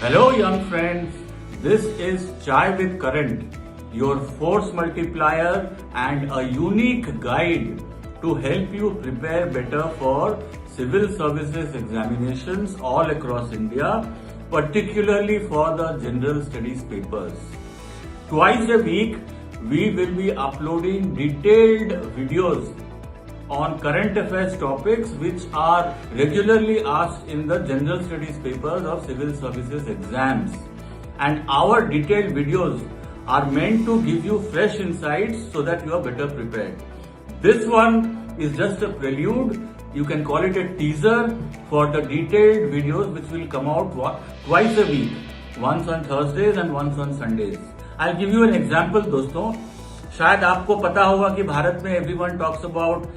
Hello young friends, this is Chai with Current, your force multiplier and a unique guide to help you prepare better for civil services examinations all across India, particularly for the general studies papers. Twice a week, we will be uploading detailed videos on current affairs topics which are regularly asked in the general studies papers of civil services exams. And our detailed videos are meant to give you fresh insights so that you are better prepared. This one is just a prelude. You can call it a teaser for the detailed videos which will come out twice a week, once on Thursdays and once on Sundays. I'll give you an example दोस्तों. शायद आपको पता होगा कि भारत में everyone talks about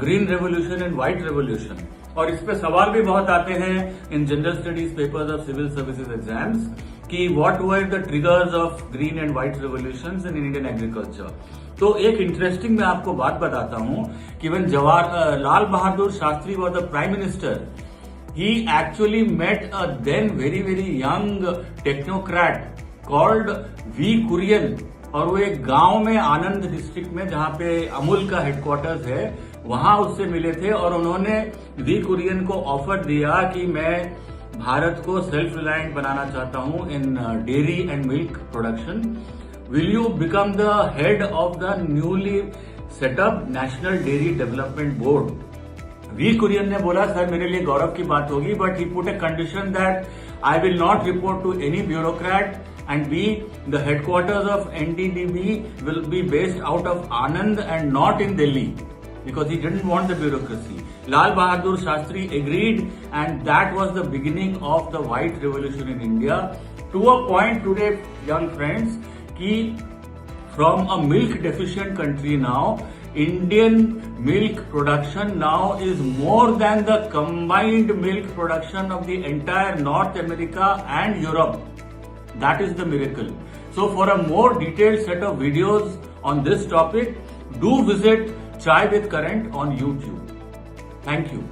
green revolution and white revolution, और इस पे सवाल भी बहुत आते हैं in general studies papers of civil services exams कि what were the triggers of green and white revolutions in Indian agriculture. तो एक इंटरेस्टिंग मैं आपको बात बताता हूं कि when Lal Bahadur Shastri was the prime minister, he actually met a then very young technocrat called V. Kurian, और वो एक गांव में आनंद डिस्ट्रिक्ट में जहां पे अमूल का हेडक्वार्टर्स है वहां उससे मिले थे और उन्होंने वी कुरियन को ऑफर दिया कि मैं भारत को सेल्फ रिलायंट बनाना चाहता हूं in dairy and milk production. Will you become the head of the newly set up National Dairy Development Board. V Kurien ने बोला सर मेरे लिए गौरव की बात होगी, but he put a condition that I will not report to any bureaucrat and B, the headquarters of NDDB will be based out of Anand and not in Delhi, because he didn't want the bureaucracy. Lal Bahadur Shastri agreed, and that was the beginning of the white revolution in India, to a point today, young friends, ki from a milk deficient country now, Indian milk production now is more than the combined milk production of the entire North America and Europe. That is the miracle. So for a more detailed set of videos on this topic, do visit Chai with Current on YouTube. Thank you.